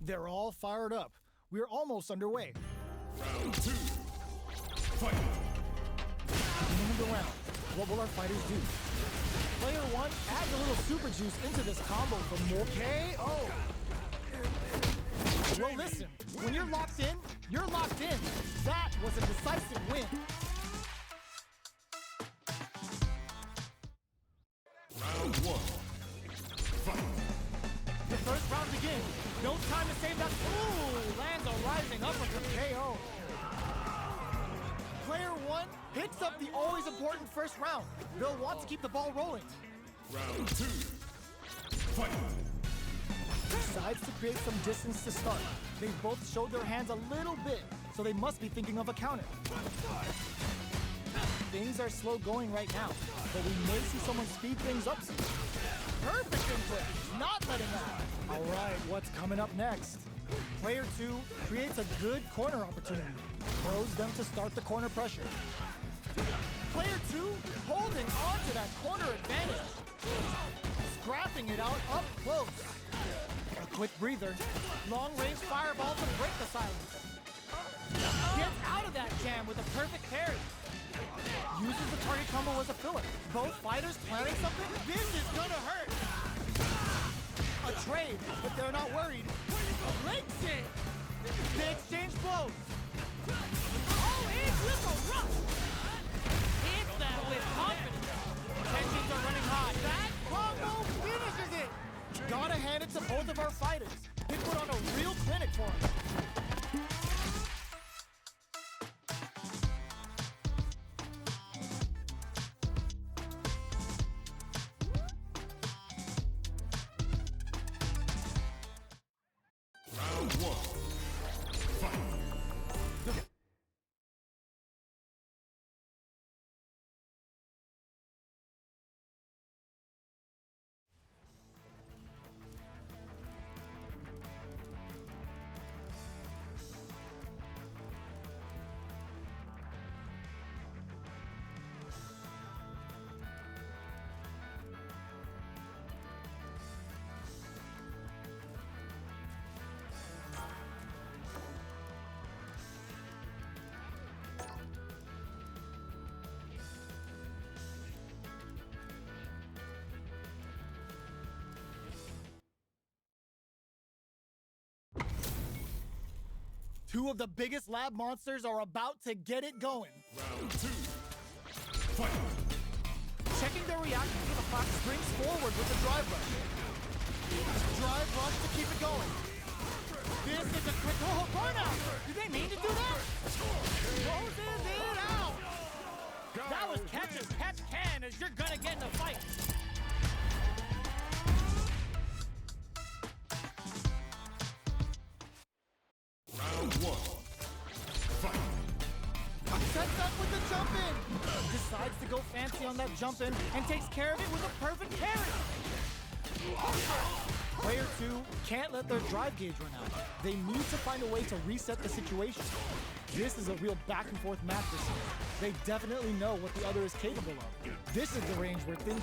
They're all fired up. We're almost underway. Round 2. Fight! Beginning of the round. What will our fighters do? Player 1 adds a little super juice into this combo for more KO. Well, listen, when you're locked in, you're locked in. That was a decisive win. Round 1. Fight! The first round begins. No time to save that. Ooh, lands a rising uppercut KO. Player 1 picks up the always important first round. They'll want to keep the ball rolling. Round 2. Fight! Decides to create some distance to start. They both showed their hands a little bit, so they must be thinking of a counter. Things are slow going right now, but we may see someone speed things up soon. Perfect input, not letting up. All right, what's coming up next? Player 2 creates a good corner opportunity, throws them to start the corner pressure. Player 2 holding on to that corner advantage, scrapping it out up close. A quick breather, long-range fireball to break the silence. Gets out of that jam with a perfect parry. Uses the target combo as a filler. Both fighters planning something? This is gonna hurt! A trade, but they're not worried. Leg sit! They exchange blows. Oh, it's with a rush! Hits that with confidence. Tensions are running high. That combo finishes it! Gotta hand it to both of our fighters. They put on a real clinic for us. Round 1. Fight! Two of the biggest lab monsters are about to get it going. Round 2. Fight! Checking their reaction to the fox springs forward with the drive rush. Drive rush to keep it going. This is a quick burnout. Did they mean to do that? Closes it out. That was catch as catch can as you're gonna get in a fight. Round 1. Fight! Sets up with the jump in. Decides to go fancy on that jump in and takes care of it with a perfect parry. Player 2 can't let their drive gauge run out. They need to find a way to reset the situation. This is a real back and forth match this year. They definitely know what the other is capable of. This is the range we're thinking.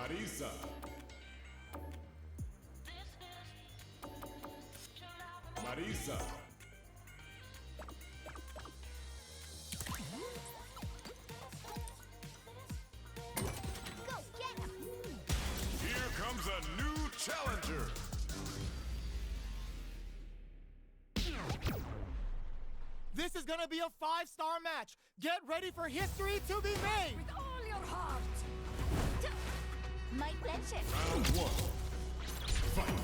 Marisa. Marisa. challenger. This is gonna be a 5-star match. Get ready for history to be made. With all your heart. My pleasure. Round 1. Fight.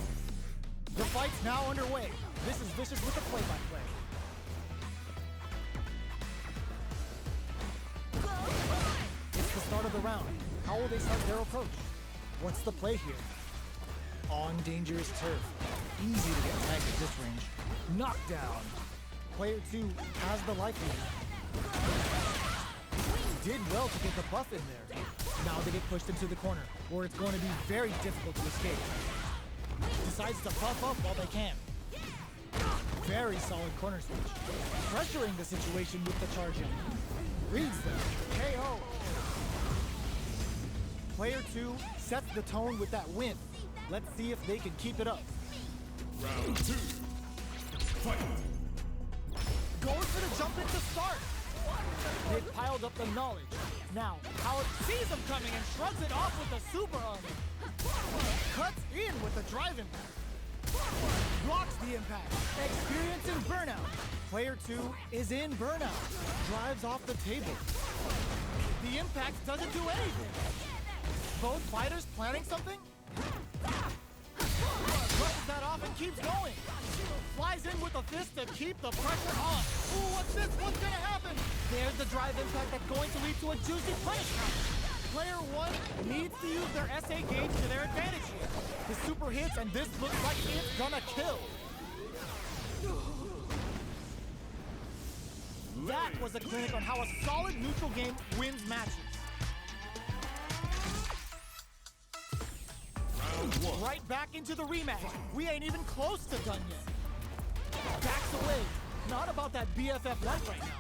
The fight's now underway. This is Vicious with the play-by-play. It's the start of the round. How will they start their approach? What's the play here? On dangerous turf. Easy to get tagged at this range. Knockdown. Player 2 has the life lead. Did well to get the buff in there. Now they get pushed into the corner, where it's going to be very difficult to escape. Decides to puff up while they can. Very solid corner switch. Pressuring the situation with the charge in. Reads them. KO. Player 2 sets the tone with that win. Let's see if they can keep it up. Round 2. Fight. Goes for the jump in to start. They've piled up the knowledge. Now, Howard sees him coming and shrugs it off with the super armor. Cuts in with the drive impact. Blocks the impact. Experiencing burnout. Player 2 is in burnout. Drives off the table. The impact doesn't do anything. Both fighters planning something? Brushes that off and keeps going. Flies in with a fist to keep the pressure on. Ooh, what's this? What's gonna happen? There's the drive impact that's going to lead to a juicy punish counter. Player 1 needs to use their SA gauge to their advantage here. The super hits, and this looks like it's gonna kill. That was a clinic on how a solid neutral game wins matches. Round 1. Right back into the rematch. We ain't even close to done yet. Backs away. Not about that BFF life right now.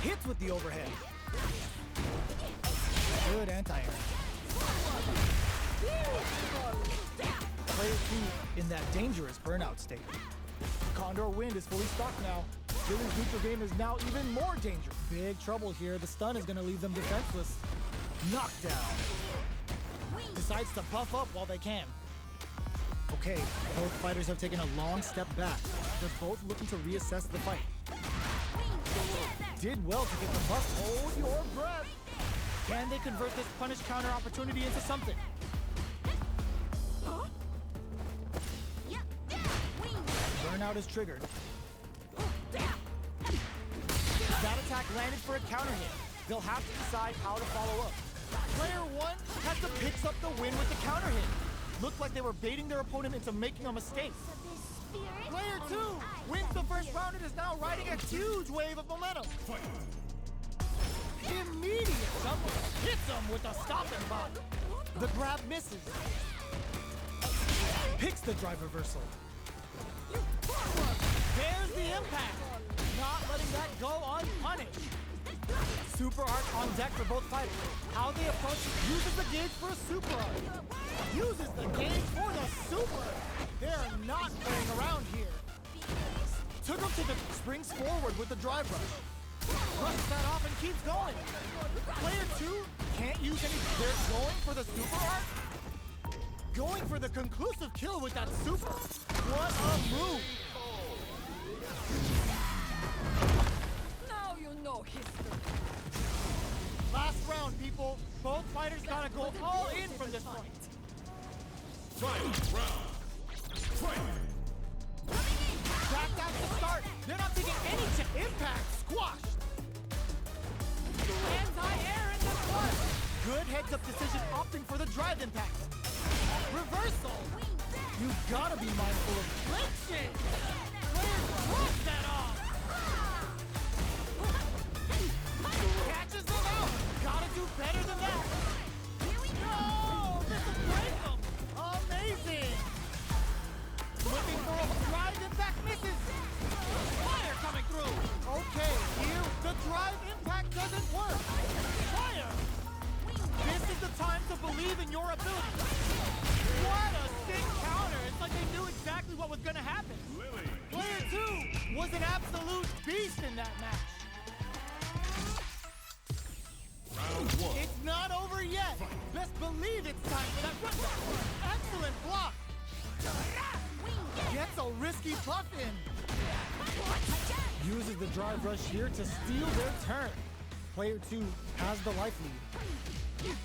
Hits with the overhead. Good anti-air. Player 2 in that dangerous burnout state. Condor Wind is fully stocked now. Billy's neutral game is now even more dangerous. Big trouble here. The stun is going to leave them defenseless. Knockdown. Decides to buff up while they can. Okay, both fighters have taken a long step back. They're both looking to reassess the fight. Did well to get the buff. Hold your breath. Can they convert this punish counter opportunity into something? Burnout is triggered. That attack landed for a counter hit. They'll have to decide how to follow up. Player 1 has to pick up the win with the counter hit. Looked like they were baiting their opponent into making a mistake. Player 2 wins the first round and is now riding a huge wave of momentum. Fight. Immediate jump hits him with a stopping block. The grab misses. Picks the drive reversal. There's the impact. Not letting that go unpunished. Super art on deck for both fighters. How they approach it, uses the gauge for a super art. Uses the gauge for the super. They're not playing around here. Took him to the springs forward with the drive rush. Brushes that off and keeps going. Player 2 can't use any. They're going for the super art. Going for the conclusive kill with that super. What a move. Now you know history. Last round, people. Both fighters gotta go all in from this fight. Final round. Fight. Back at the start. They're not taking any impact. Squashed. Anti-air in the front. Good heads-up decision, opting for the drive impact. Reversal. You gotta be mindful of flinching. Player crushed that off. Catches them out. Gotta do better than that. No, this will break them. Amazing. Looking for a drive impact misses. Fire coming through. Okay, here the drive impact doesn't work. Fire. This is the time to believe in your ability. What a sick counter. It's like they knew exactly what was gonna happen. Lily. Player 2 was an absolute beast in that match. Round 1. It's not over yet. Best believe it's time for that run back. And Excellent block! Gets a risky buff in. Uses the drive rush here to steal their turn. Player 2 has the life lead.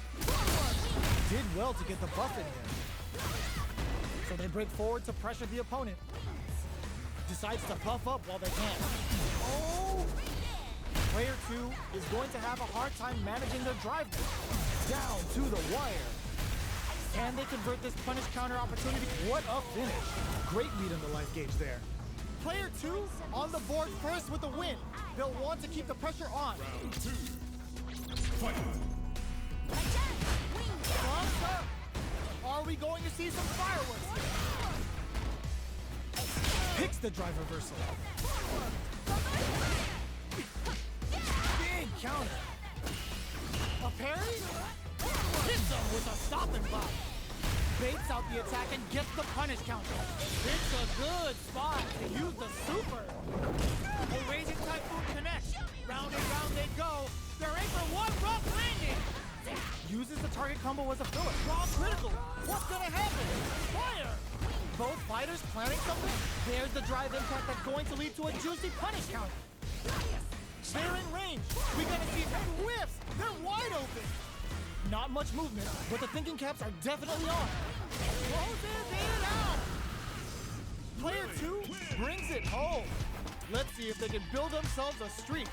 Did well to get the buff in here. So they break forward to pressure the opponent. Decides to puff up while they can. Oh! Player 2 is going to have a hard time managing their drive now. Down to the wire. Can they convert this punish counter opportunity? What a finish. Great lead in the life gauge there. Player 2 on the board first with the win. They'll want to keep the pressure on. Round 2. Fight. Thumbs up. Are we going to see some fireworks? Picks the drive reversal. Big counter. A parry? Hits him with a stopping block. Baits out the attack and gets the punish counter. It's a good spot to use the super. A Raging Typhoon connects. Round and round they go. They're in for one rough landing. Uses the target combo as a filler. Raw critical. What's gonna happen? Fire! Both fighters planning something? There's the drive impact that's going to lead to a juicy punish counter. They're in range. We're gonna see whiffs. They're wide open. Not much movement, but the thinking caps are definitely on. Closes it out. Player 2 brings it home. Let's see if they can build themselves a streak.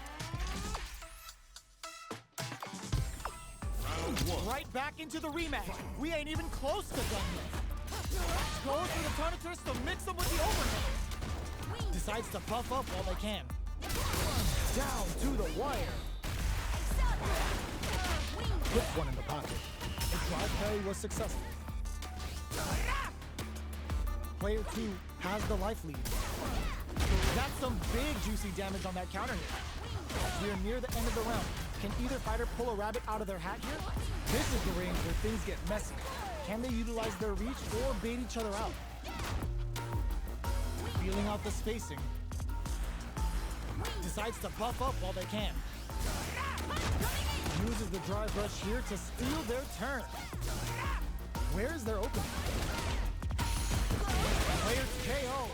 Round 1. Right back into the rematch. We ain't even close to done yet. Goes for the Tornatus to mix them with the overhead. Decides to puff up while they can. Down to the wire. Puts one in the pocket. The drive parry was successful. Player 2 has the life lead. That's some big juicy damage on that counter hit. We are near the end of the round. Can either fighter pull a rabbit out of their hat here? This is the range where things get messy. Can they utilize their reach or bait each other out? Feeling out the spacing. Decides to buff up while they can. Uses the drive rush here to steal their turn. Where is their opening? Player KO.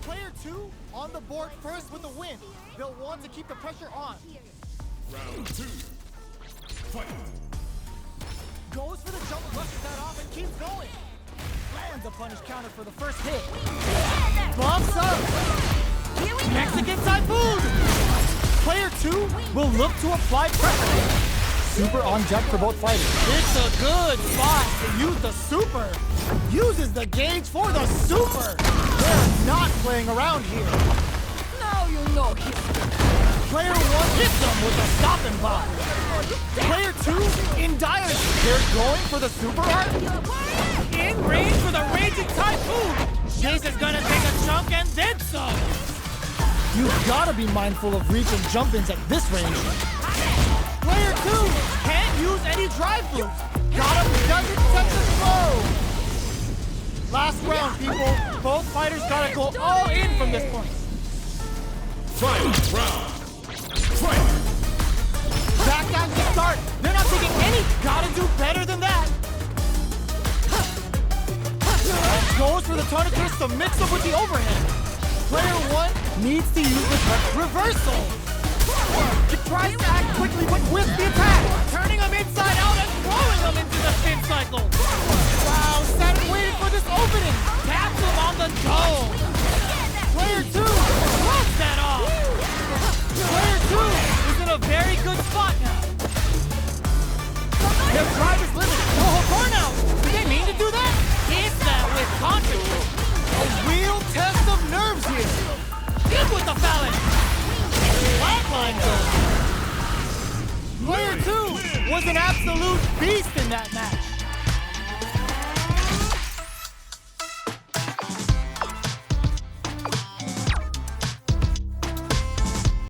Player 2 on the board first with the win. They'll want to keep the pressure on. Round 2. Fight. Goes for the jump, rushes that off, and keeps going. Lands a punish counter for the first hit. Bumps up. Mexican Typhoon. Player 2 will look to apply pressure. Super on deck for both fighters. It's a good spot to use the super. Uses the gauge for the super. They're not playing around here. Now you know history. Player 1 hits them with a stopping block. Player 2 in dire. They're going for the super art. In range for the Raging Typhoon. This is gonna take a chunk and then some. You've gotta be mindful of reach and jump-ins at this range. Player 2 can't use any drive boots. Got him, doesn't touch the flow. Last round, people. Both fighters gotta go all in from this point. Final round. Fight. Back down to start. They're not taking any. Gotta do better than that. Goes for the Tornatus to mix them with the overhead. Player 1 needs to use the reversal. He tries to act quickly, but with the attack. Turning them inside out and throwing them into the spin cycle. Wow, sat and waited for this opening. Taps him on the dome. Player 2 throws that off. Player 2 is in a very good spot now. Their drive is limited. No hold out. Did they mean to do that? Hits that with confidence. A real test of nerves here. Good with the phalanx. Flatline goes. Player 2 was an absolute beast in that match.